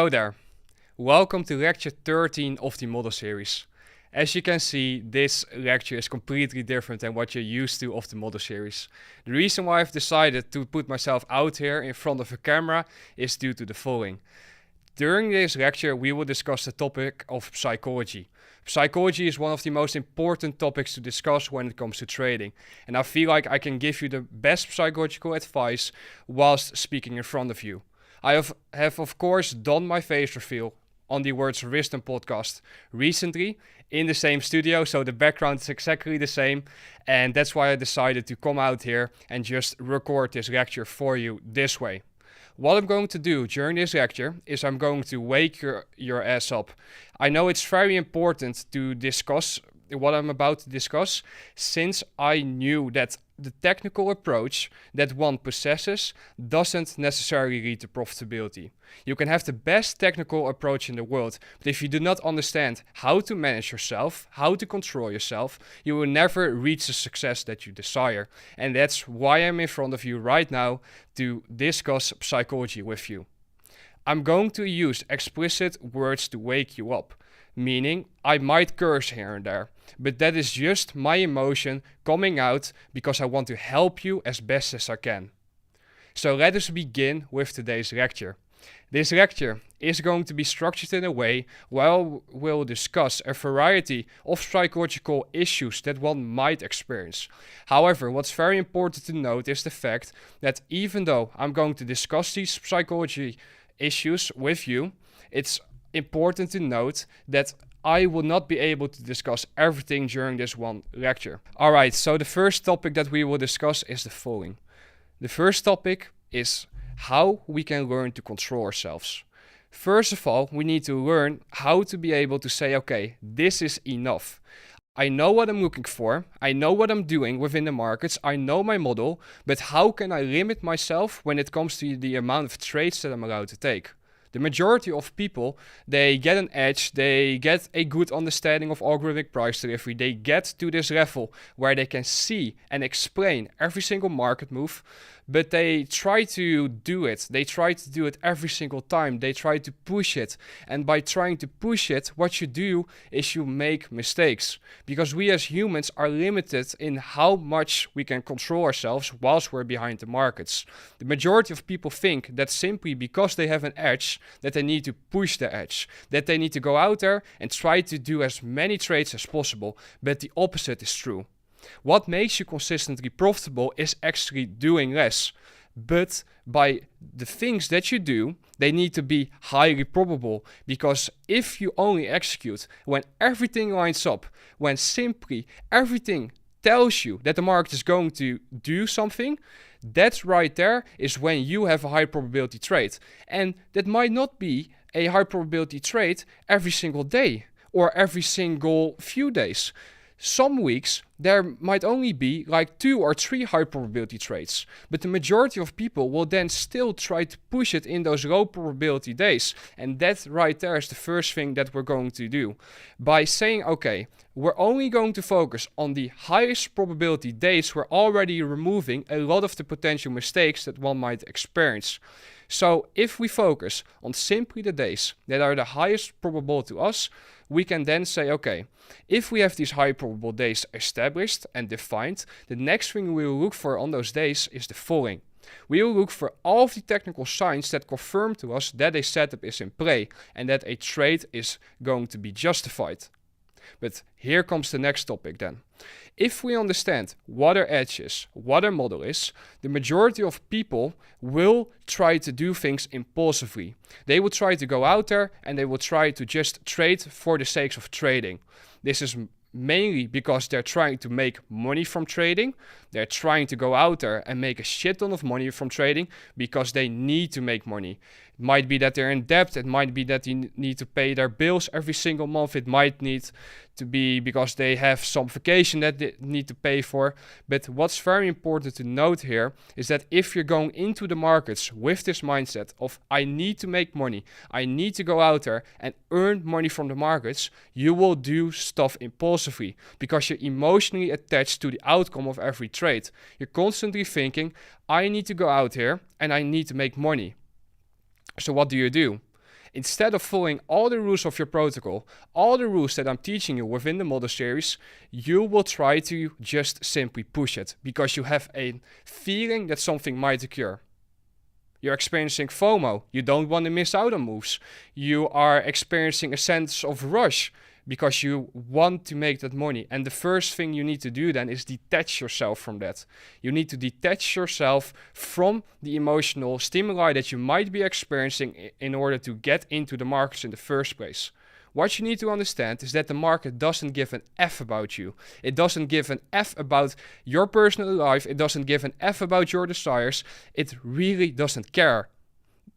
Hello there. Welcome to lecture 13 of the model series. As you can see, this lecture is completely different than what you're used to of the model series. The reason why I've decided to put myself out here in front of a camera is due to the following. During this lecture, we will discuss the topic of psychology. Psychology is one of the most important topics to discuss when it comes to trading, and I feel like I can give you the best psychological advice whilst speaking in front of you. I have of course done my face reveal on the Words of Wisdom podcast recently in the same studio, so the background is exactly the same, and that's why I decided to come out here and just record this lecture for you this way. What I'm going to do during this lecture is I'm going to wake your ass up. I know it's very important to discuss what I'm about to discuss, since I knew that the technical approach that one possesses doesn't necessarily lead to profitability. You can have the best technical approach in the world, but if you do not understand how to manage yourself, how to control yourself, you will never reach the success that you desire. And that's why I'm in front of you right now to discuss psychology with you. I'm going to use explicit words to wake you up, meaning I might curse here and there, but that is just my emotion coming out because I want to help you as best as I can. So let us begin with today's lecture. This lecture is going to be structured in a way where we'll discuss a variety of psychological issues that one might experience. However, what's very important to note is the fact that even though I'm going to discuss these psychology issues with you, it's important to note that I will not be able to discuss everything during this one lecture. Alright, so the first topic that we will discuss is the following. The first topic is how we can learn to control ourselves. First of all, we need to learn how to be able to say, okay, this is enough. I know what I'm looking for, I know what I'm doing within the markets, I know my model, but how can I limit myself when it comes to the amount of trades that I'm allowed to take? The majority of people, they get an edge, they get a good understanding of algorithmic price delivery, they get to this level where they can see and explain every single market move, but they try to do it. They try to do it every single time. They try to push it. And by trying to push it, what you do is you make mistakes. Because we as humans are limited in how much we can control ourselves whilst we're behind the markets. The majority of people think that simply because they have an edge, that they need to push the edge. That they need to go out there and try to do as many trades as possible. But the opposite is true. What makes you consistently profitable is actually doing less. But by the things that you do, they need to be highly probable. Because if you only execute when everything lines up, when simply everything tells you that the market is going to do something, that right there is when you have a high probability trade. And that might not be a high probability trade every single day or every single few days. Some weeks there might only be like 2 or 3 high probability trades, but the majority of people will then still try to push it in those low probability days. And that right there is the first thing that we're going to do. By saying, okay, we're only going to focus on the highest probability days, we're already removing a lot of the potential mistakes that one might experience. So if we focus on simply the days that are the highest probable to us, we can then say, okay, if we have these high probable days established and defined, the next thing we will look for on those days is the following. We will look for all of the technical signs that confirm to us that a setup is in play and that a trade is going to be justified. But here comes the next topic then. If we understand what our edge is, what our model is, the majority of people will try to do things impulsively. They will try to go out there and they will try to just trade for the sake of trading. This is mainly because they're trying to make money from trading. They're trying to go out there and make a shit ton of money from trading because they need to make money. It might be that they're in debt. It might be that they need to pay their bills every single month. It might need to be because they have some vacation that they need to pay for. But what's very important to note here is that if you're going into the markets with this mindset of I need to make money, I need to go out there and earn money from the markets, you will do stuff impulsively because you're emotionally attached to the outcome of every trade. You're constantly thinking, I need to go out here and I need to make money. So what do? Instead of following all the rules of your protocol, all the rules that I'm teaching you within the model series, you will try to just simply push it because you have a feeling that something might occur. You're experiencing FOMO. You don't want to miss out on moves. You are experiencing a sense of rush because you want to make that money. And the first thing you need to do then is detach yourself from that. You need to detach yourself from the emotional stimuli that you might be experiencing in order to get into the markets in the first place. What you need to understand is that the market doesn't give an F about you. It doesn't give an F about your personal life. It doesn't give an F about your desires. It really doesn't care.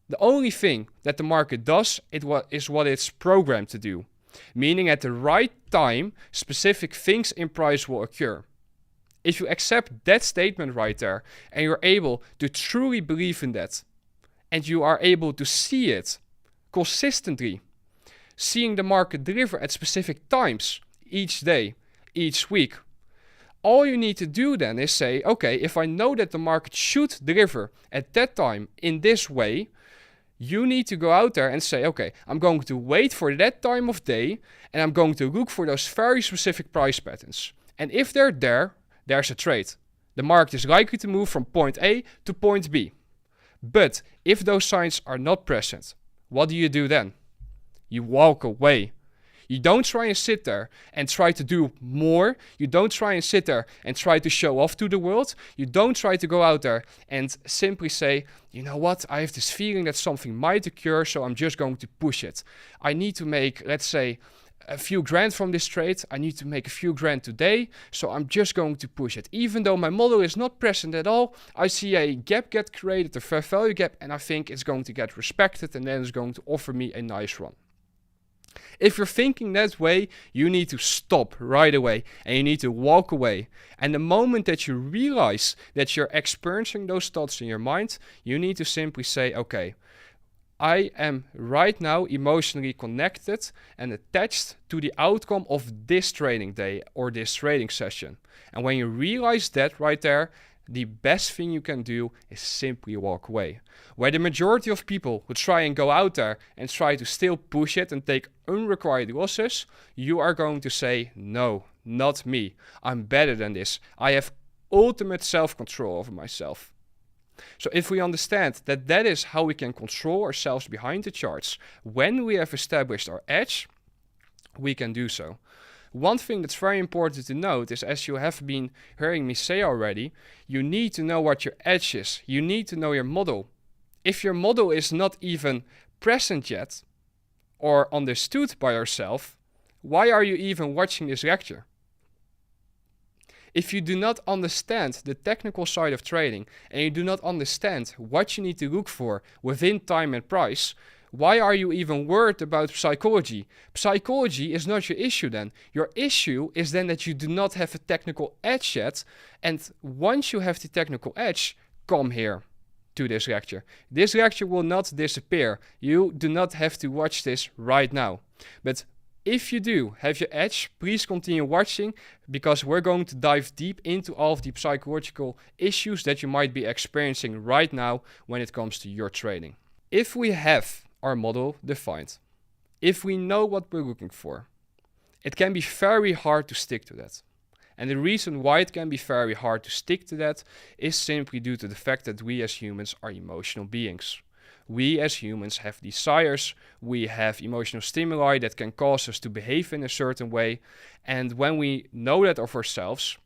The only thing that the market does is what it's programmed to do. Meaning at the right time, specific things in price will occur. If you accept that statement right there, and you're able to truly believe in that, and you are able to see it consistently, seeing the market deliver at specific times, each day, each week, all you need to do then is say, okay, if I know that the market should deliver at that time in this way, you need to go out there and say, okay, I'm going to wait for that time of day and I'm going to look for those very specific price patterns. And if they're there, there's a trade. The market is likely to move from point A to point B. But if those signs are not present, what do you do then? You walk away. You don't try and sit there and try to do more. You don't try and sit there and try to show off to the world. You don't try to go out there and simply say, you know what, I have this feeling that something might occur, so I'm just going to push it. I need to make, let's say, a few grand from this trade. I need to make a few grand today, so I'm just going to push it. Even though my model is not present at all, I see a gap get created, a fair value gap, and I think it's going to get respected and then it's going to offer me a nice run. If you're thinking that way, you need to stop right away and you need to walk away. And the moment that you realize that you're experiencing those thoughts in your mind, you need to simply say, okay, I am right now emotionally connected and attached to the outcome of this trading day or this trading session. And when you realize that right there, the best thing you can do is simply walk away. Where the majority of people who try and go out there and try to still push it and take unrequired losses, you are going to say, no, not me. I'm better than this. I have ultimate self-control over myself. So if we understand that that is how we can control ourselves behind the charts, when we have established our edge, we can do so. One thing that's very important to note is, as you have been hearing me say already, you need to know what your edge is. You need to know your model. If your model is not even present yet or understood by yourself, why are you even watching this lecture? If you do not understand the technical side of trading and you do not understand what you need to look for within time and price, why are you even worried about psychology? Psychology is not your issue then. Your issue is then that you do not have a technical edge yet. And once you have the technical edge, come here to this lecture. This lecture will not disappear. You do not have to watch this right now. But if you do have your edge, please continue watching because we're going to dive deep into all of the psychological issues that you might be experiencing right now when it comes to your trading. If we have our model defined, if we know what we're looking for, it can be very hard to stick to that. And the reason why it can be very hard to stick to that is simply due to the fact that we as humans are emotional beings. We as humans have desires, we have emotional stimuli that can cause us to behave in a certain way. And when we know that of ourselves,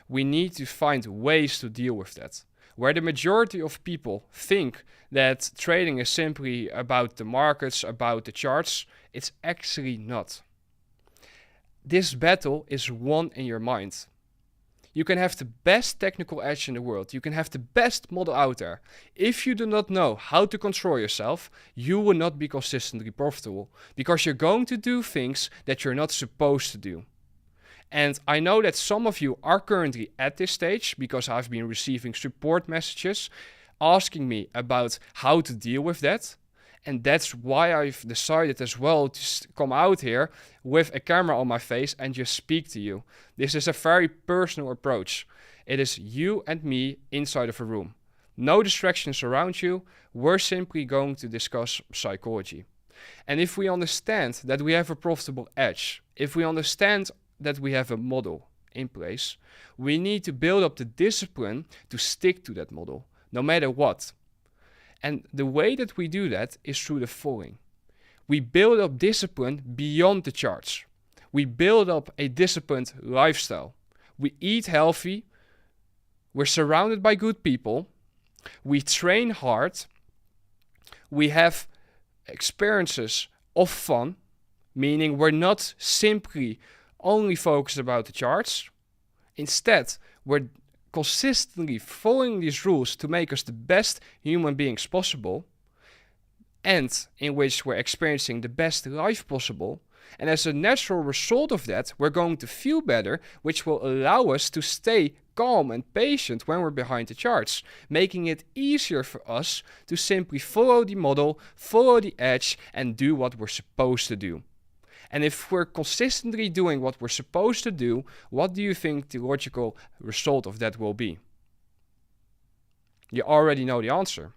we need to find ways to deal with that. Where the majority of people think that trading is simply about the markets, about the charts, it's actually not. This battle is won in your mind. You can have the best technical edge in the world. You can have the best model out there. If you do not know how to control yourself, you will not be consistently profitable because you're going to do things that you're not supposed to do. And I know that some of you are currently at this stage because I've been receiving support messages asking me about how to deal with that. And that's why I've decided as well to come out here with a camera on my face and just speak to you. This is a very personal approach. It is you and me inside of a room. No distractions around you. We're simply going to discuss psychology. And if we understand that we have a profitable edge, if we understand that we have a model in place, we need to build up the discipline to stick to that model, no matter what. And the way that we do that is through the following. We build up discipline beyond the charts. We build up a disciplined lifestyle. We eat healthy. We're surrounded by good people. We train hard. We have experiences of fun, meaning we're not simply only focused about the charts. Instead, we're consistently following these rules to make us the best human beings possible, and in which we're experiencing the best life possible. And as a natural result of that, we're going to feel better, which will allow us to stay calm and patient when we're behind the charts, making it easier for us to simply follow the model, follow the edge, and do what we're supposed to do. And if we're consistently doing what we're supposed to do, what do you think the logical result of that will be? You already know the answer.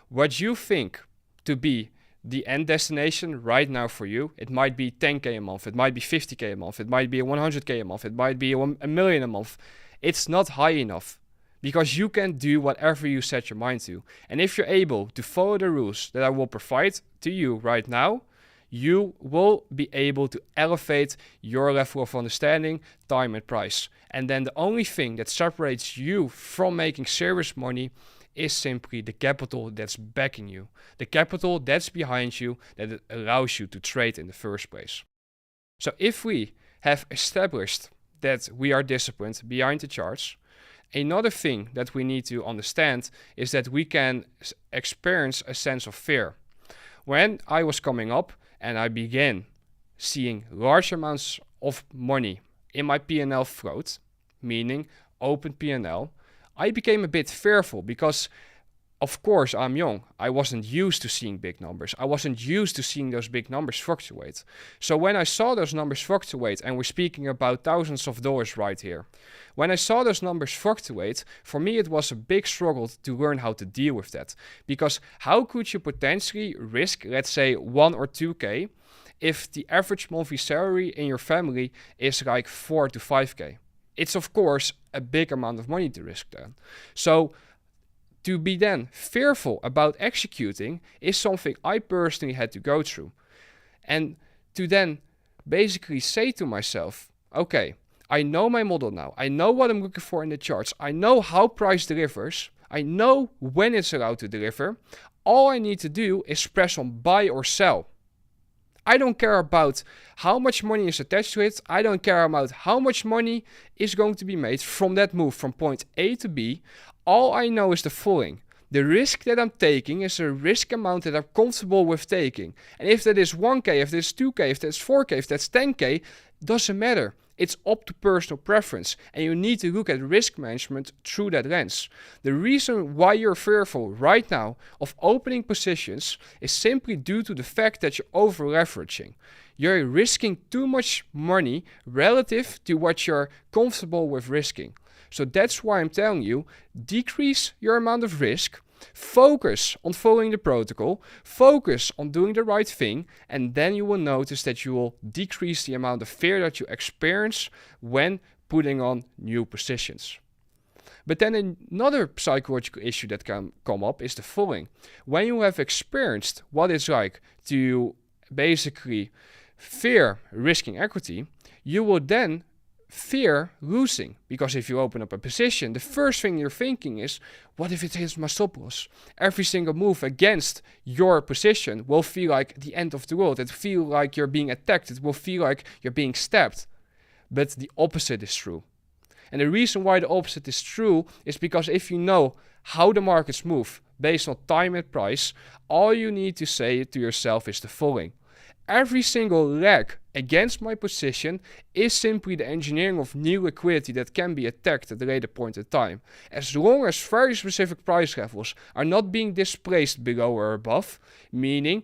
What you think to be the end destination right now for you, it might be 10K a month, it might be 50K a month, it might be 100K a month, it might be a million a month. It's not high enough, because you can do whatever you set your mind to. And if you're able to follow the rules that I will provide to you right now, you will be able to elevate your level of understanding, time and price. And then the only thing that separates you from making serious money is simply the capital that's backing you. The capital that's behind you, that allows you to trade in the first place. So if we have established that we are disciplined behind the charts, another thing that we need to understand is that we can experience a sense of fear. When I was coming up and I began seeing large amounts of money in my P&L float, meaning open P&L, I became a bit fearful because, of course, I'm young. I wasn't used to seeing big numbers. I wasn't used to seeing those big numbers fluctuate. So when I saw those numbers fluctuate, and we're speaking about thousands of dollars right here, when I saw those numbers fluctuate, for me it was a big struggle to learn how to deal with that. Because how could you potentially risk, let's say, 1 or 2K if the average monthly salary in your family is like 4 to 5K? It's of course a big amount of money to risk then. So to be then fearful about executing is something I personally had to go through. And to then basically say to myself, okay, I know my model now. I know what I'm looking for in the charts. I know how price delivers. I know when it's allowed to deliver. All I need to do is press on buy or sell. I don't care about how much money is attached to it. I don't care about how much money is going to be made from that move from point A to B. All I know is the following. The risk that I'm taking is a risk amount that I'm comfortable with taking. And if that is 1K, if that's 2K, if that's 4K, if that's 10K, doesn't matter. It's up to personal preference, and you need to look at risk management through that lens. The reason why you're fearful right now of opening positions is simply due to the fact that you're over leveraging. You're risking too much money relative to what you're comfortable with risking. So that's why I'm telling you, decrease your amount of risk, focus on following the protocol, focus on doing the right thing, and then you will notice that you will decrease the amount of fear that you experience when putting on new positions. But then another psychological issue that can come up is the following. When you have experienced what it's like to basically fear risking equity, you will then fear losing, because if you open up a position, the first thing you're thinking is, what if it hits my stop loss? Every single move against your position will feel like the end of the world. It will feel like you're being attacked. It will feel like you're being stabbed. But the opposite is true. And the reason why the opposite is true is because if you know how the markets move based on time and price, all you need to say to yourself is the following. Every single leg against my position is simply the engineering of new liquidity that can be attacked at a later point in time. As long as very specific price levels are not being displaced below or above, meaning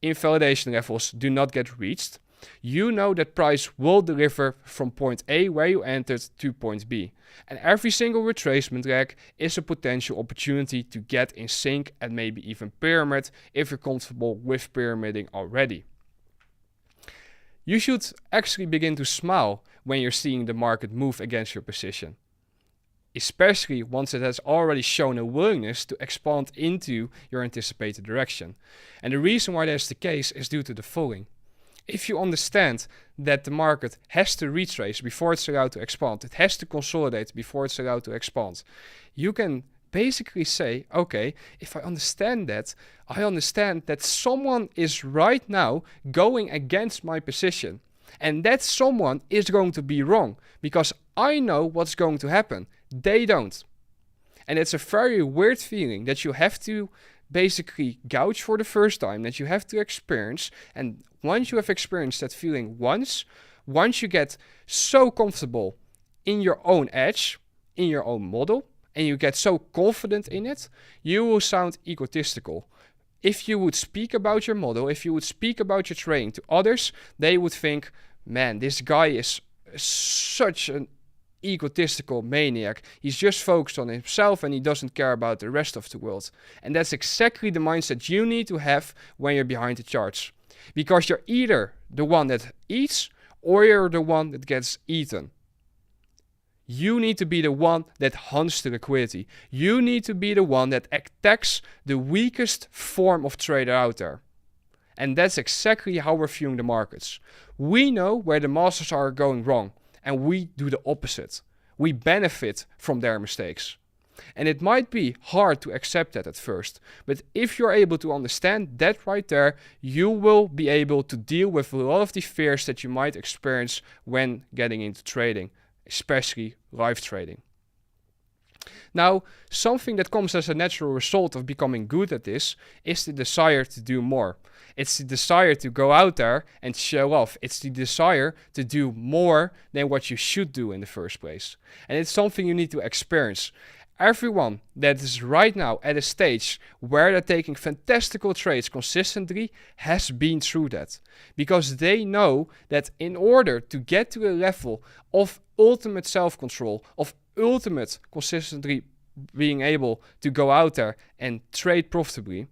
invalidation levels do not get reached, You know that price will deliver from point A where you entered to point B. And every single retracement leg is a potential opportunity to get in sync and maybe even pyramid if you're comfortable with pyramiding already. You should actually begin to smile when you're seeing the market move against your position, especially once it has already shown a willingness to expand into your anticipated direction. And the reason why that's the case is due to the following. If you understand that the market has to retrace before it's allowed to expand, it has to consolidate before it's allowed to expand, you can basically say, okay, if I understand that someone is right now going against my position, and that someone is going to be wrong because I know what's going to happen. They don't. And it's a very weird feeling that you have to basically gouge for the first time, that you have to experience. And once you have experienced that feeling once you get so comfortable in your own edge, in your own model, and you get so confident in it, you will sound egotistical. If you would speak about your model, if you would speak about your trading to others, they would think, man, this guy is such an egotistical maniac. He's just focused on himself and he doesn't care about the rest of the world. And that's exactly the mindset you need to have when you're behind the charts. Because you're either the one that eats or you're the one that gets eaten. You need to be the one that hunts the liquidity. You need to be the one that attacks the weakest form of trader out there. And that's exactly how we're viewing the markets. We know where the masters are going wrong, and we do the opposite. We benefit from their mistakes. And it might be hard to accept that at first, but if you're able to understand that right there, you will be able to deal with a lot of the fears that you might experience when getting into trading, especially live trading. Now, something that comes as a natural result of becoming good at this is the desire to do more. It's the desire to go out there and show off. It's the desire to do more than what you should do in the first place. And it's something you need to experience. Everyone that is right now at a stage where they're taking fantastical trades consistently has been through that. Because they know that in order to get to a level of ultimate self-control, of ultimate consistently being able to go out there and trade profitably,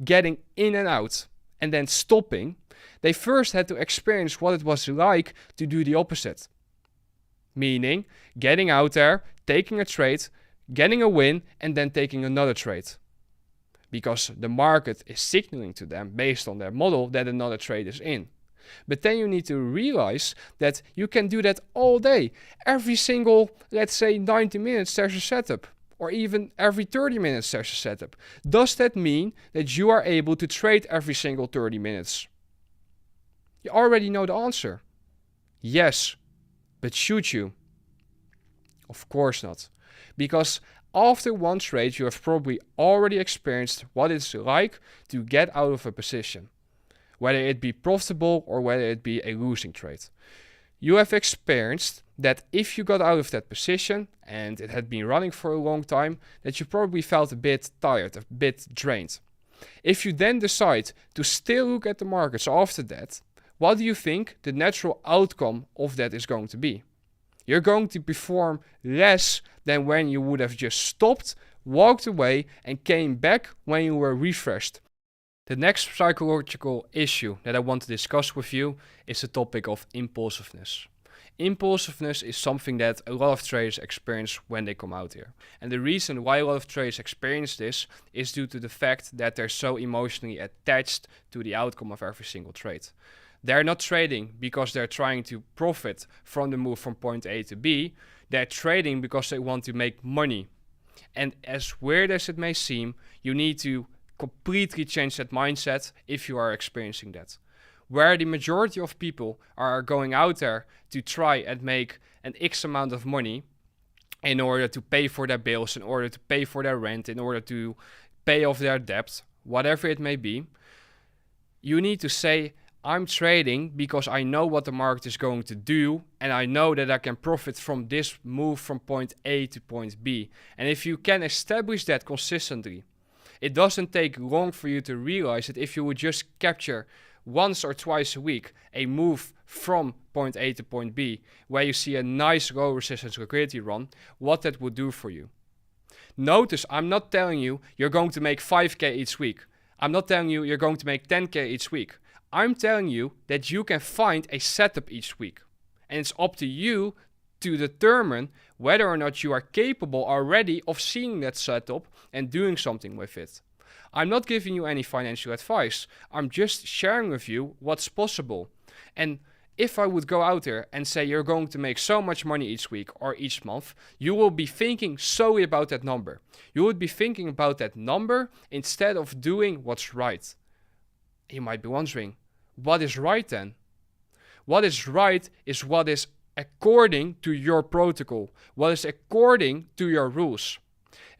getting in and out, and then stopping, they first had to experience what it was like to do the opposite. Meaning, getting out there, taking a trade, getting a win, and then taking another trade. Because the market is signaling to them, based on their model, that another trade is in. But then you need to realize that you can do that all day. Every single, let's say, 90 minutes there's a setup. Or even every 30 minutes there's a setup. Does that mean that you are able to trade every single 30 minutes? You already know the answer. Yes, but should you? Of course not. Because after one trade you have probably already experienced what it's like to get out of a position. Whether it be profitable or whether it be a losing trade. You have experienced that if you got out of that position and it had been running for a long time, that you probably felt a bit tired, a bit drained. If you then decide to still look at the markets after that, what do you think the natural outcome of that is going to be? You're going to perform less than when you would have just stopped, walked away, and came back when you were refreshed. The next psychological issue that I want to discuss with you is the topic of impulsiveness. Impulsiveness is something that a lot of traders experience when they come out here. And the reason why a lot of traders experience this is due to the fact that they're so emotionally attached to the outcome of every single trade. They're not trading because they're trying to profit from the move from point A to B. They're trading because they want to make money. And as weird as it may seem, you need to completely change that mindset if you are experiencing that. Where the majority of people are going out there to try and make an X amount of money in order to pay for their bills, in order to pay for their rent, in order to pay off their debt, whatever it may be, you need to say, I'm trading because I know what the market is going to do and I know that I can profit from this move from point A to point B. And if you can establish that consistently, it doesn't take long for you to realize that if you would just capture once or twice a week a move from point A to point B, where you see a nice low resistance liquidity run, what that would do for you. Notice I'm not telling you you're going to make 5k each week. I'm not telling you you're going to make 10k each week. I'm telling you that you can find a setup each week. And it's up to you to determine whether or not you are capable already of seeing that setup and doing something with it. I'm not giving you any financial advice. I'm just sharing with you what's possible. And if I would go out there and say you're going to make so much money each week or each month, you will be thinking solely about that number. You would be thinking about that number instead of doing what's right. You might be wondering, what is right then? What is right is what is according to your protocol, what is according to your rules.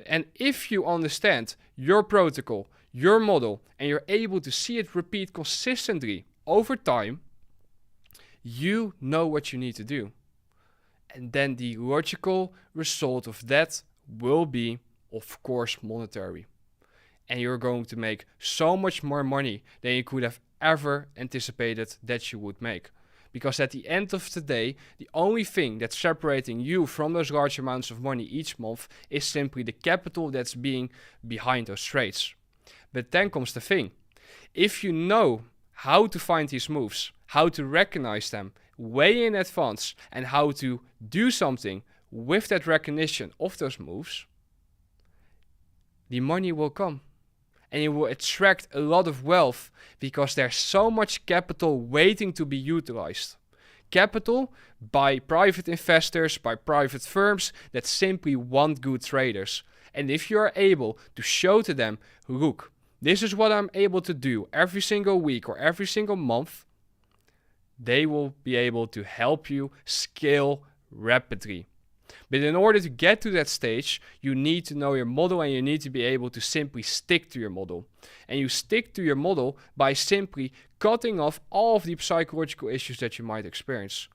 And if you understand your protocol, your model, and you're able to see it repeat consistently over time, you know what you need to do. And then the logical result of that will be, of course, monetary. And you're going to make so much more money than you could have ever anticipated that you would make. Because at the end of the day, the only thing that's separating you from those large amounts of money each month is simply the capital that's being behind those trades. But then comes the thing. If you know how to find these moves, how to recognize them way in advance, and how to do something with that recognition of those moves, the money will come. And you will attract a lot of wealth because there's so much capital waiting to be utilized. Capital by private investors, by private firms that simply want good traders. And if you are able to show to them, look, this is what I'm able to do every single week or every single month, they will be able to help you scale rapidly. But in order to get to that stage, you need to know your model and you need to be able to simply stick to your model. And you stick to your model by simply cutting off all of the psychological issues that you might experience.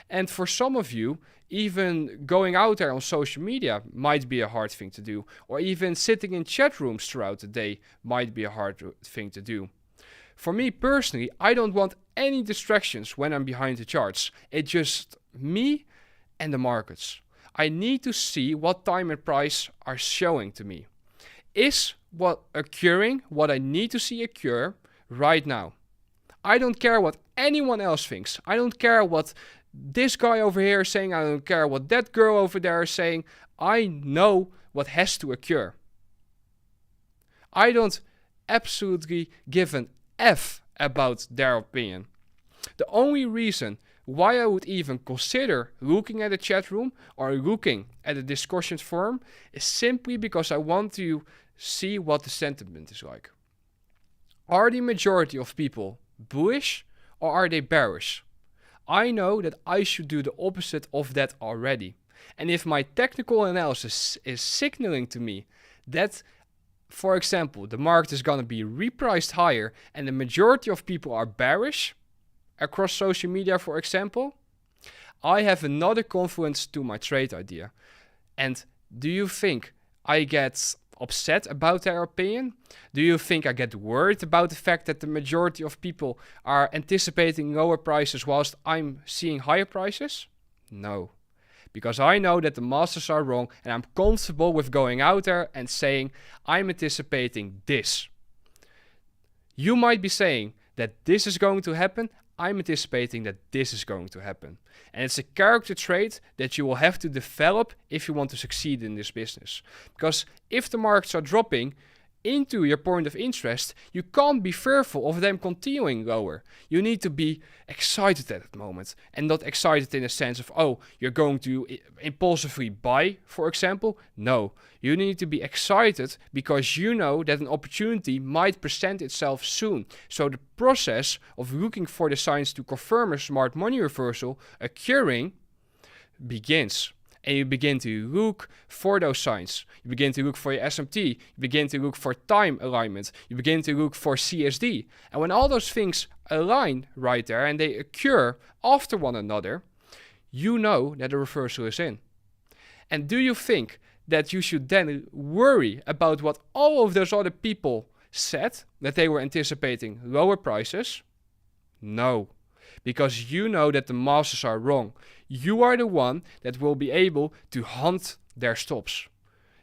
And for some of you, even going out there on social media might be a hard thing to do. Or even sitting in chat rooms throughout the day might be a hard thing to do. For me personally, I don't want any distractions when I'm behind the charts. It's just me and the markets. I need to see what time and price are showing to me. Is what occurring what I need to see occur right now? I don't care what anyone else thinks. I don't care what this guy over here is saying. I don't care what that girl over there is saying. I know what has to occur. I don't absolutely give an F about their opinion. The only reason why I would even consider looking at a chat room or looking at a discussion forum is simply because I want to see what the sentiment is like. Are the majority of people bullish or are they bearish? I know that I should do the opposite of that already. And if my technical analysis is signaling to me that, for example, the market is going to be repriced higher and the majority of people are bearish, across social media, for example, I have another confluence to my trade idea. And do you think I get upset about their opinion? Do you think I get worried about the fact that the majority of people are anticipating lower prices whilst I'm seeing higher prices? No. Because I know that the masters are wrong and I'm comfortable with going out there and saying, I'm anticipating this. You might be saying that this is going to happen. I'm anticipating that this is going to happen. And it's a character trait that you will have to develop if you want to succeed in this business. Because if the markets are dropping into your point of interest, you can't be fearful of them continuing lower. You need to be excited at that moment. And not excited in a sense of, oh, you're going to impulsively buy, for example. No, you need to be excited because you know that an opportunity might present itself soon. So the process of looking for the signs to confirm a smart money reversal occurring begins. And you begin to look for those signs. You begin to look for your SMT. You begin to look for time alignment. You begin to look for CSD. And when all those things align right there and they occur after one another, you know that a reversal is in. And do you think that you should then worry about what all of those other people said, that they were anticipating lower prices? No, because you know that the masters are wrong. You are the one that will be able to hunt their stops.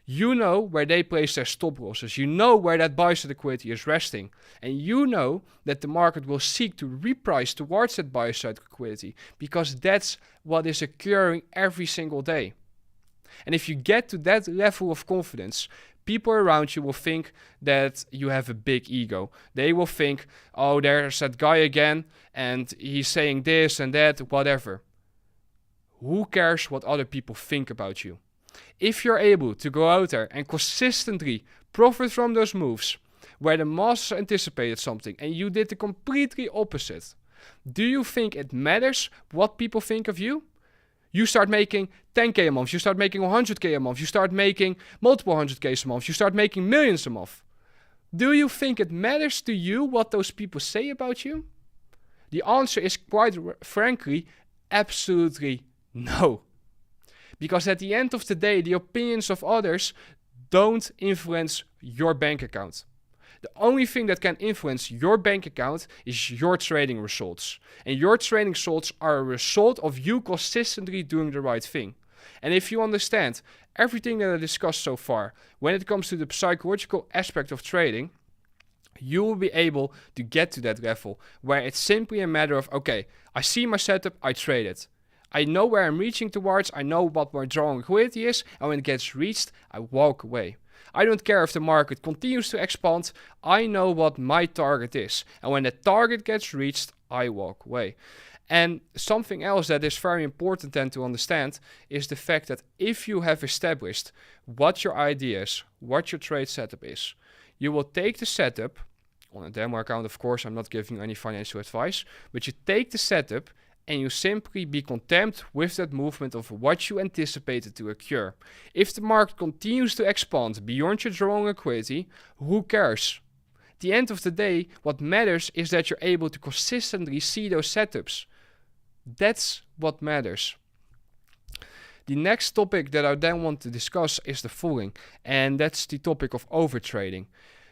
You know where they place their stop losses. You know where that buy side liquidity is resting. And you know that the market will seek to reprice towards that buy side liquidity, because that's what is occurring every single day. And if you get to that level of confidence, people around you will think that you have a big ego. They will think, oh, there's that guy again, and he's saying this and that, whatever. Who cares what other people think about you? If you're able to go out there and consistently profit from those moves, where the masters anticipated something and you did the completely opposite, do you think it matters what people think of you? You start making 10k a month, you start making 100k a month, you start making multiple 100k's a month, you start making millions a month. Do you think it matters to you what those people say about you? The answer is quite frankly, absolutely no. Because at the end of the day, the opinions of others don't influence your bank account. The only thing that can influence your bank account is your trading results. And your trading results are a result of you consistently doing the right thing. And if you understand everything that I discussed so far, when it comes to the psychological aspect of trading, you will be able to get to that level where it's simply a matter of, okay, I see my setup, I trade it. I know where I'm reaching towards, I know what my drawing liquidity is, and when it gets reached, I walk away. I don't care if the market continues to expand, I know what my target is. And when the target gets reached, I walk away. And something else that is very important then to understand is the fact that if you have established what your idea is, what your trade setup is, you will take the setup, on a demo account of course, I'm not giving you any financial advice, but you take the setup and you simply be content with that movement of what you anticipated to occur. If the market continues to expand beyond your drawing liquidity, who cares? At the end of the day, what matters is that you're able to consistently see those setups. That's what matters. The next topic that I then want to discuss is the following, and that's the topic of overtrading.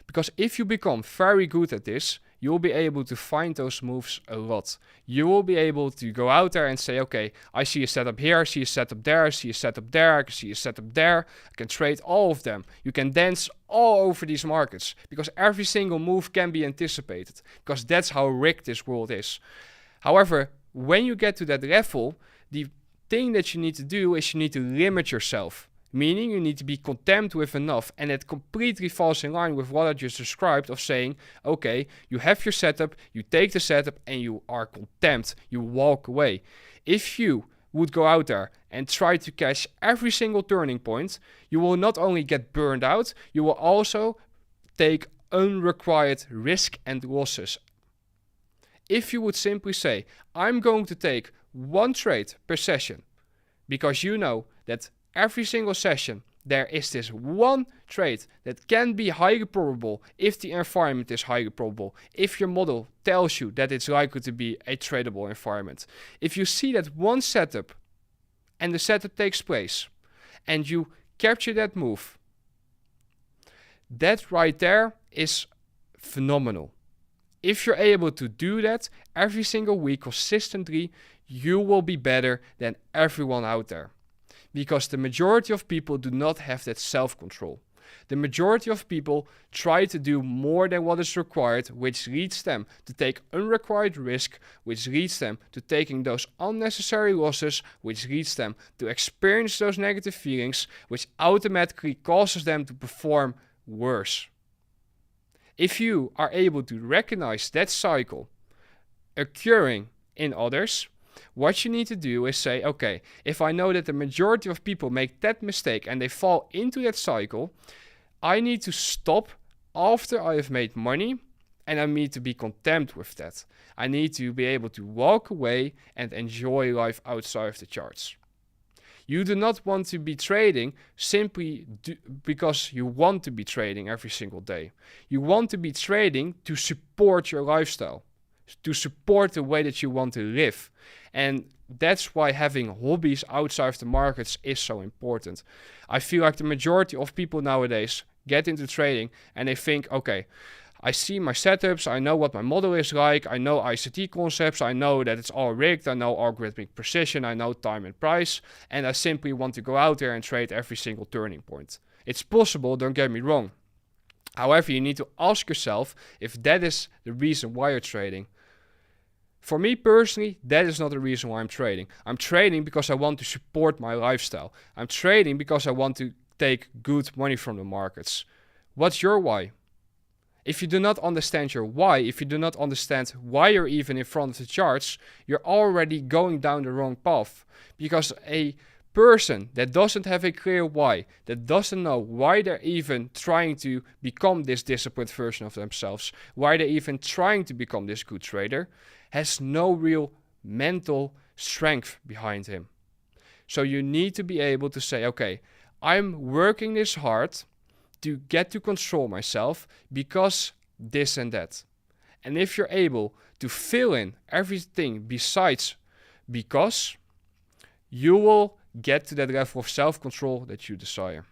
Because if you become very good at this, you'll be able to find those moves a lot. You will be able to go out there and say, okay, I see a setup here, I see a setup there, I see a setup there, I can see a setup there. I can trade all of them. You can dance all over these markets because every single move can be anticipated, because that's how rigged this world is. However, when you get to that level, the thing that you need to do is you need to limit yourself. Meaning you need to be content with enough, and it completely falls in line with what I just described of saying, okay, you have your setup, you take the setup and you are content, you walk away. If you would go out there and try to catch every single turning point, you will not only get burned out, you will also take unrequired risk and losses. If you would simply say, I'm going to take one trade per session, because you know that every single session there is this one trade that can be highly probable if the environment is highly probable, if your model tells you that it's likely to be a tradable environment. If you see that one setup and the setup takes place and you capture that move, that right there is phenomenal. If you're able to do that every single week consistently, you will be better than everyone out there. Because the majority of people do not have that self-control. The majority of people try to do more than what is required, which leads them to take unrequired risk, which leads them to taking those unnecessary losses, which leads them to experience those negative feelings, which automatically causes them to perform worse. If you are able to recognize that cycle occurring in others, what you need to do is say, okay, if I know that the majority of people make that mistake and they fall into that cycle, I need to stop after I have made money, and I need to be content with that. I need to be able to walk away and enjoy life outside of the charts. You do not want to be trading simply because you want to be trading every single day. You want to be trading to support your lifestyle, to support the way that you want to live. And that's why having hobbies outside of the markets is so important. I feel like the majority of people nowadays get into trading and they think, okay, I see my setups, I know what my model is like, I know ICT concepts, I know that it's all rigged, I know algorithmic precision, I know time and price, and I simply want to go out there and trade every single turning point. It's possible, don't get me wrong. However, you need to ask yourself if that is the reason why you're trading. For me personally, that is not the reason why I'm trading. I'm trading because I want to support my lifestyle. I'm trading because I want to take good money from the markets. What's your why? If you do not understand your why, if you do not understand why you're even in front of the charts, you're already going down the wrong path. Because a person that doesn't have a clear why, that doesn't know why they're even trying to become this disciplined version of themselves, why they're even trying to become this good trader, has no real mental strength behind him. So you need to be able to say, okay, I'm working this hard to get to control myself because this and that. And if you're able to fill in everything besides because, you will get to that level of self-control that you desire.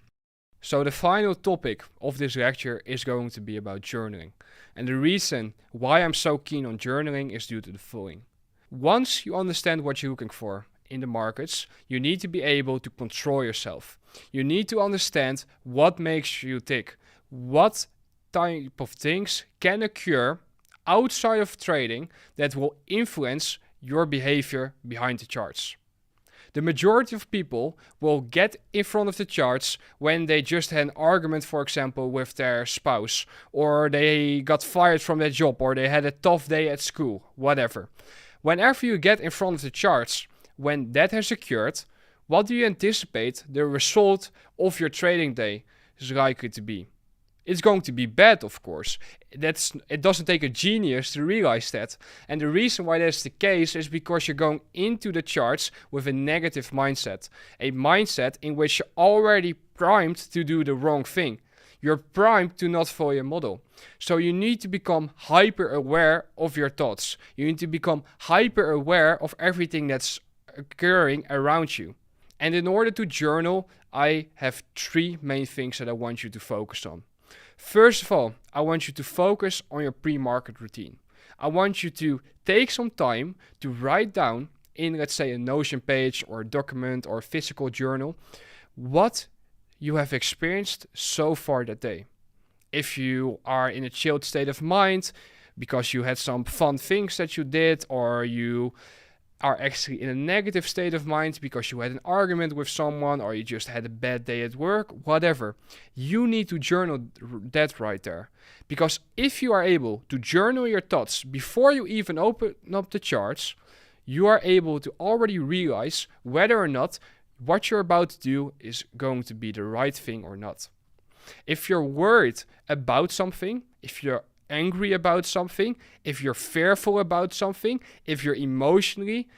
So the final topic of this lecture is going to be about journaling. And the reason why I'm so keen on journaling is due to the following. Once you understand what you're looking for in the markets, you need to be able to control yourself. You need to understand what makes you tick. What type of things can occur outside of trading that will influence your behavior behind the charts. The majority of people will get in front of the charts when they just had an argument, for example, with their spouse, or they got fired from their job, or they had a tough day at school, whatever. Whenever you get in front of the charts, when that has occurred, what do you anticipate the result of your trading day is likely to be? It's going to be bad, of course. It doesn't take a genius to realize that. And the reason why that's the case is because you're going into the charts with a negative mindset. A mindset in which you're already primed to do the wrong thing. You're primed to not follow your model. So you need to become hyper aware of your thoughts. You need to become hyper aware of everything that's occurring around you. And in order to journal, I have 3 main things that I want you to focus on. First of all, I want you to focus on your pre-market routine. I want you to take some time to write down in, let's say, a Notion page or a document or a physical journal, what you have experienced so far that day. If you are in a chilled state of mind because you had some fun things that you did, or you are actually in a negative state of mind because you had an argument with someone, or you just had a bad day at work, whatever. You need to journal that right there. Because if you are able to journal your thoughts before you even open up the charts, you are able to already realize whether or not what you're about to do is going to be the right thing or not. If you're worried about something, if you're angry about something, if you're fearful about something, if you're emotionally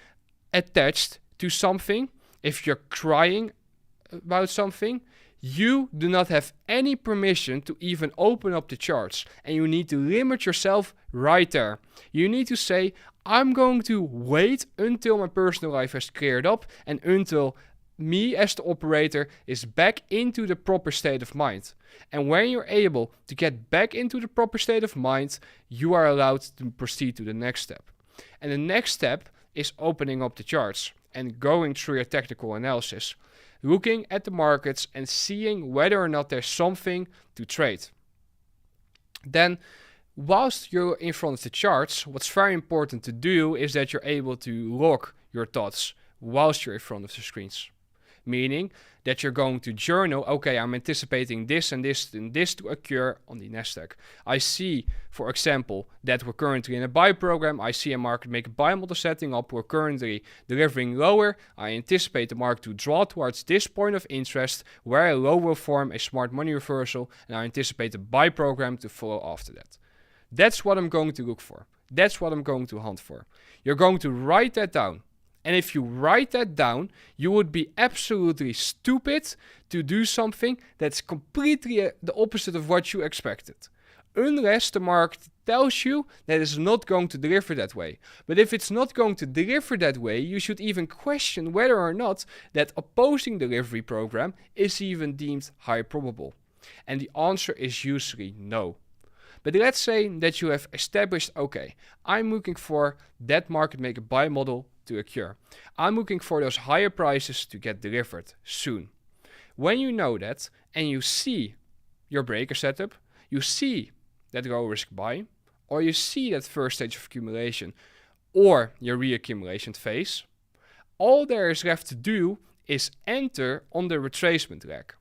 attached to something, if you're crying about something, you do not have any permission to even open up the charts, and you need to limit yourself right there. You need to say, I'm going to wait until my personal life has cleared up and until me as the operator is back into the proper state of mind. And when you're able to get back into the proper state of mind, you are allowed to proceed to the next step. And the next step is opening up the charts and going through your technical analysis, looking at the markets and seeing whether or not there's something to trade. Then, whilst you're in front of the charts, what's very important to do is that you're able to log your thoughts whilst you're in front of the screens. Meaning that you're going to journal, okay, I'm anticipating this and this and this to occur on the Nasdaq. I see, for example, that we're currently in a buy program. I see a market make a buy model setting up. We're currently delivering lower. I anticipate the market to draw towards this point of interest where a low will form a smart money reversal, and I anticipate the buy program to follow after that. That's what I'm going to look for. That's what I'm going to hunt for. You're going to write that down. And if you write that down, you would be absolutely stupid to do something that's completely the opposite of what you expected. Unless the market tells you that it's not going to deliver that way. But if it's not going to deliver that way, you should even question whether or not that opposing delivery program is even deemed high probable. And the answer is usually no. But let's say that you have established, okay, I'm looking for that market maker buy model to occur. I'm looking for those higher prices to get delivered soon. When you know that and you see your breaker setup, you see that low risk buy, or you see that first stage of accumulation or your reaccumulation phase, all there is left to do is enter on the retracement leg.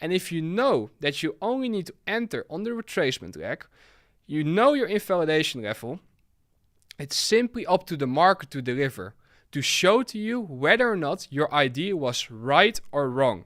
And if you know that you only need to enter on the retracement leg, you know your invalidation level, it's simply up to the market to deliver, to show to you whether or not your idea was right or wrong.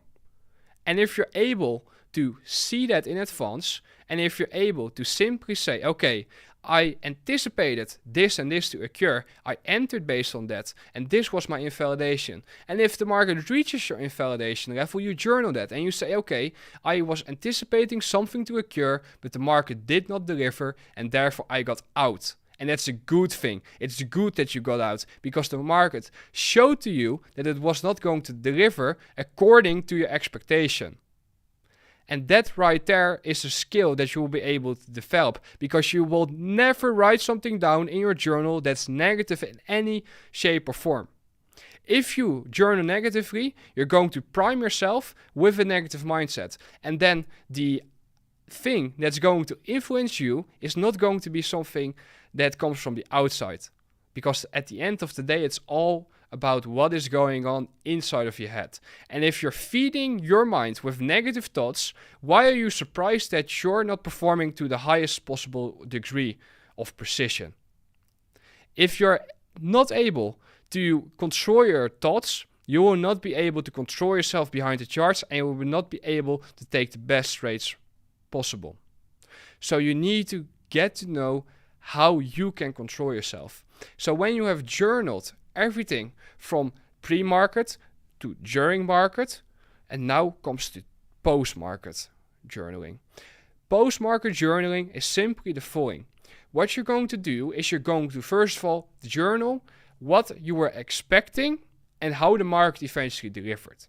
And if you're able to see that in advance, and if you're able to simply say, okay, I anticipated this and this to occur, I entered based on that, and this was my invalidation. And if the market reaches your invalidation level, you journal that and you say, okay, I was anticipating something to occur, but the market did not deliver, and therefore I got out. And that's a good thing. It's good that you got out, because the market showed to you that it was not going to deliver according to your expectation. And that right there is a skill that you will be able to develop, because you will never write something down in your journal that's negative in any shape or form. If you journal negatively, you're going to prime yourself with a negative mindset. And then the thing that's going to influence you is not going to be something that comes from the outside. Because at the end of the day, it's all about what is going on inside of your head. And if you're feeding your mind with negative thoughts, why are you surprised that you're not performing to the highest possible degree of precision? If you're not able to control your thoughts, you will not be able to control yourself behind the charts, and you will not be able to take the best trades possible. So you need to get to know how you can control yourself. So when you have journaled everything from pre-market to during market, and now comes to post-market journaling. Post-market journaling is simply the following. What you're going to do is you're going to first of all journal what you were expecting and how the market eventually delivered.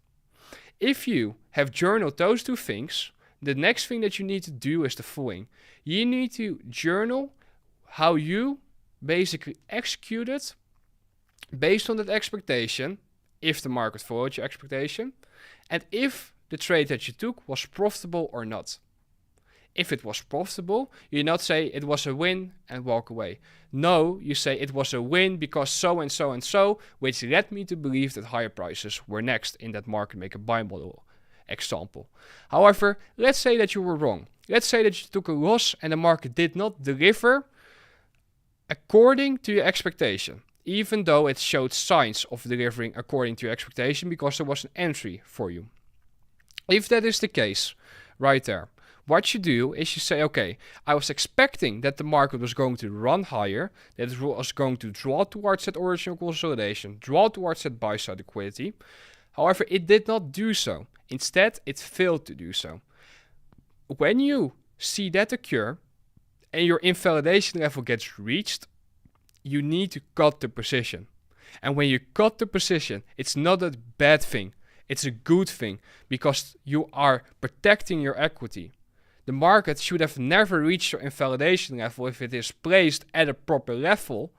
If you have journaled those two things, the next thing that you need to do is the following. You need to journal how you basically executed based on that expectation, if the market followed your expectation, and if the trade that you took was profitable or not. If it was profitable, you not say it was a win and walk away. No, you say it was a win because so and so and so, which led me to believe that higher prices were next in that market maker buy model example. However, let's say that you were wrong. Let's say that you took a loss and the market did not deliver according to your expectation, even though it showed signs of delivering according to your expectation because there was an entry for you. If that is the case, right there, what you do is you say, okay, I was expecting that the market was going to run higher, that it was going to draw towards that original consolidation, draw towards that buy side liquidity. However, it did not do so. Instead, it failed to do so. When you see that occur and your invalidation level gets reached, you need to cut the position. And when you cut the position, it's not a bad thing. It's a good thing because you are protecting your equity. The market should have never reached your invalidation level if it is placed at a proper level,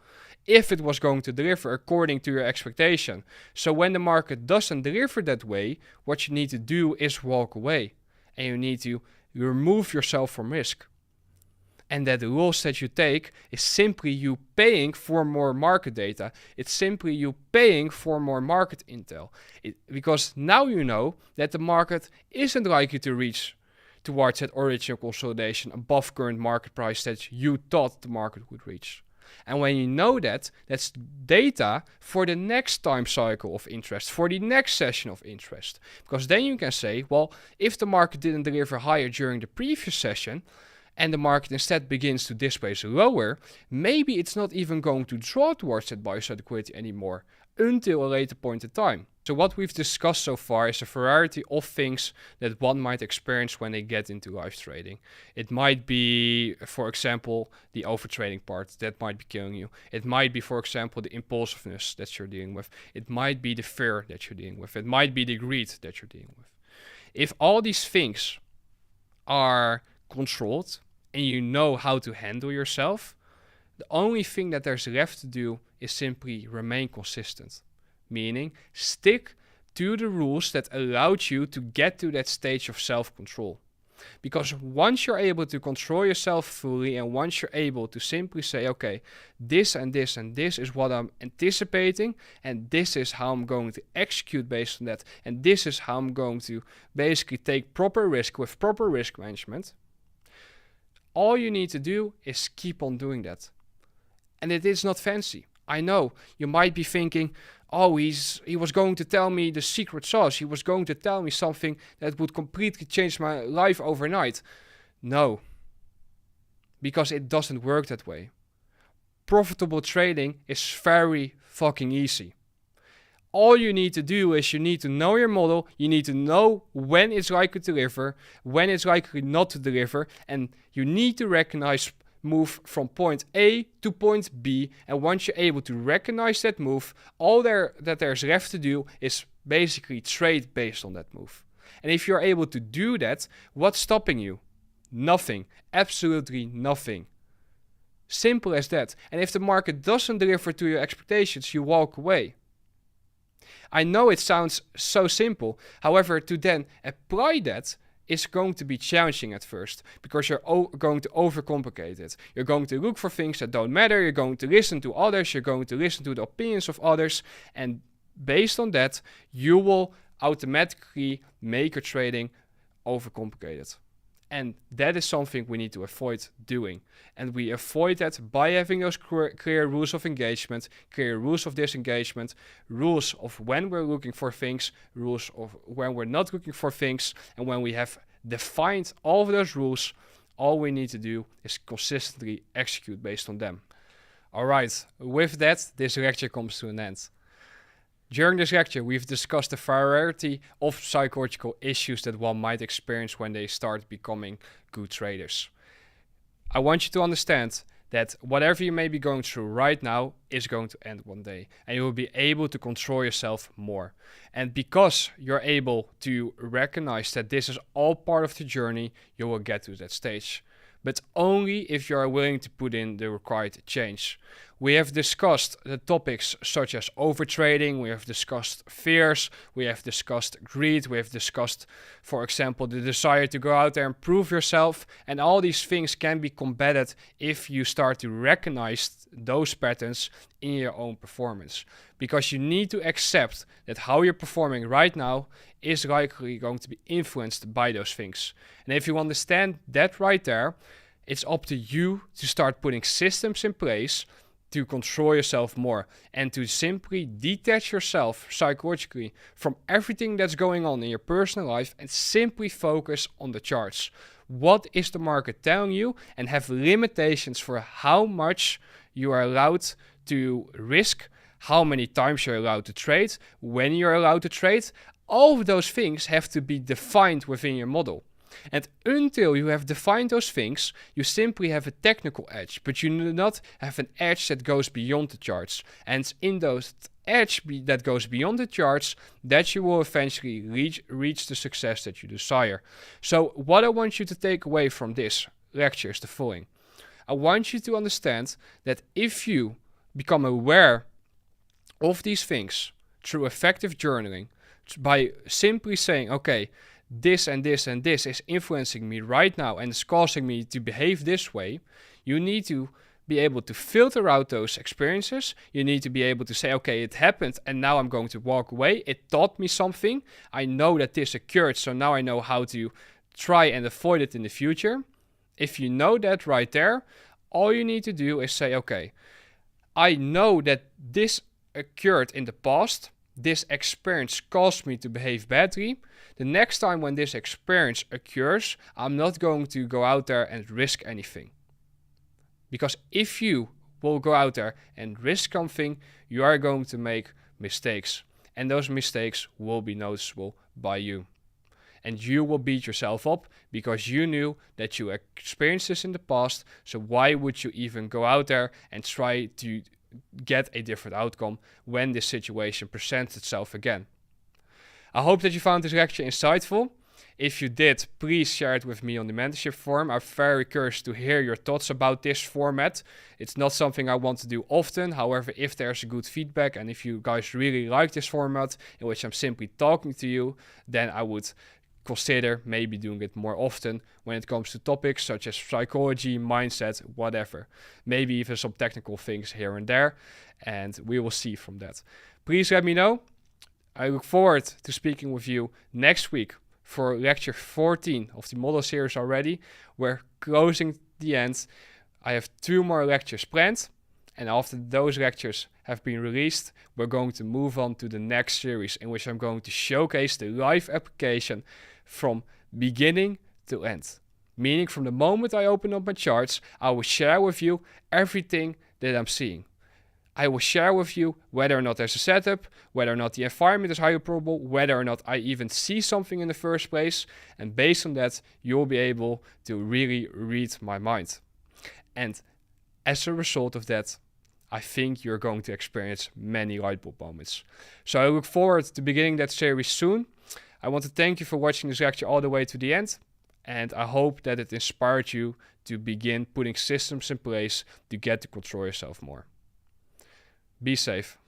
if it was going to deliver according to your expectation. So when the market doesn't deliver that way, what you need to do is walk away. And you need to remove yourself from risk. And that loss that you take is simply you paying for more market data. It's simply you paying for more market intel. Because now you know that the market isn't likely to reach towards that original consolidation above current market price that you thought the market would reach. And when you know that, that's data for the next time cycle of interest, for the next session of interest. Because then you can say, well, if the market didn't deliver higher during the previous session, and the market instead begins to displace lower, maybe it's not even going to draw towards that buy side liquidity anymore until a later point in time. So what we've discussed so far is a variety of things that one might experience when they get into live trading. It might be, for example, the overtrading part that might be killing you. It might be, for example, the impulsiveness that you're dealing with. It might be the fear that you're dealing with. It might be the greed that you're dealing with. If all these things are controlled and you know how to handle yourself, the only thing that there's left to do is simply remain consistent. Meaning, stick to the rules that allowed you to get to that stage of self-control. Because once you're able to control yourself fully, and once you're able to simply say, okay, this and this and this is what I'm anticipating, and this is how I'm going to execute based on that, and this is how I'm going to basically take proper risk with proper risk management, all you need to do is keep on doing that. And it is not fancy. I know you might be thinking, oh, he was going to tell me the secret sauce. He was going to tell me something that would completely change my life overnight. No, because it doesn't work that way. Profitable trading is very fucking easy. All you need to do is you need to know your model, you need to know when it's likely to deliver, when it's likely not to deliver, and you need to recognize move from point A to point B, and once you're able to recognize that move, all that there's left to do is basically trade based on that move. And if you're able to do that, what's stopping you? Nothing. Absolutely nothing. Simple as that. And if the market doesn't deliver to your expectations, you walk away. I know it sounds so simple. However, to then apply that is going to be challenging at first, because you're going to overcomplicate it. You're going to look for things that don't matter. You're going to listen to others. You're going to listen to the opinions of others. And based on that, you will automatically make your trading overcomplicated. And that is something we need to avoid doing. And we avoid that by having those clear rules of engagement, clear rules of disengagement, rules of when we're looking for things, rules of when we're not looking for things. And when we have defined all of those rules, all we need to do is consistently execute based on them. All right, with that, this lecture comes to an end. During this lecture, we've discussed a variety of psychological issues that one might experience when they start becoming good traders. I want you to understand that whatever you may be going through right now is going to end one day, and you will be able to control yourself more. And because you're able to recognize that this is all part of the journey, you will get to that stage. But only if you are willing to put in the required change. We have discussed the topics such as overtrading, we have discussed fears, we have discussed greed, we have discussed, for example, the desire to go out there and prove yourself, and all these things can be combated if you start to recognize those patterns in your own performance. Because you need to accept that how you're performing right now is likely going to be influenced by those things. And if you understand that right there, it's up to you to start putting systems in place to control yourself more and to simply detach yourself psychologically from everything that's going on in your personal life and simply focus on the charts. What is the market telling you? And have limitations for how much you are allowed to risk, how many times you're allowed to trade, when you're allowed to trade. All of those things have to be defined within your model. And until you have defined those things, you simply have a technical edge, but you do not have an edge that goes beyond the charts. And it's in those edge that goes beyond the charts that you will eventually reach the success that you desire. So what I want you to take away from this lecture is the following. I want you to understand that if you become aware of these things through effective journaling, by simply saying, okay, this and this and this is influencing me right now and is causing me to behave this way, you need to be able to filter out those experiences. You need to be able to say, okay, it happened and now I'm going to walk away. It taught me something. I know that this occurred, so now I know how to try and avoid it in the future. If you know that right there, all you need to do is say, okay, I know that this occurred in the past. This experience caused me to behave badly. The next time when this experience occurs, I'm not going to go out there and risk anything. Because if you will go out there and risk something, you are going to make mistakes. And those mistakes will be noticeable by you. And you will beat yourself up because you knew that you experienced this in the past. So why would you even go out there and try to get a different outcome when this situation presents itself again? I hope that you found this lecture insightful. If you did, please share it with me on the mentorship forum. I'm very curious to hear your thoughts about this format. It's not something I want to do often. However, if there's a good feedback and if you guys really like this format in which I'm simply talking to you, then I would consider maybe doing it more often when it comes to topics such as psychology, mindset, whatever. Maybe even some technical things here and there, and we will see from that. Please let me know. I look forward to speaking with you next week for lecture 14 of the model series already. We're closing the end. I have 2 more lectures planned, and after those lectures have been released, we're going to move on to the next series in which I'm going to showcase the live application from beginning to end. Meaning from the moment I open up my charts, I will share with you everything that I'm seeing. I will share with you whether or not there's a setup, whether or not the environment is highly probable, whether or not I even see something in the first place, and based on that, you'll be able to really read my mind. And as a result of that, I think you're going to experience many light bulb moments. So I look forward to beginning that series soon. I want to thank you for watching this lecture all the way to the end, and I hope that it inspired you to begin putting systems in place to get to control yourself more. Be safe.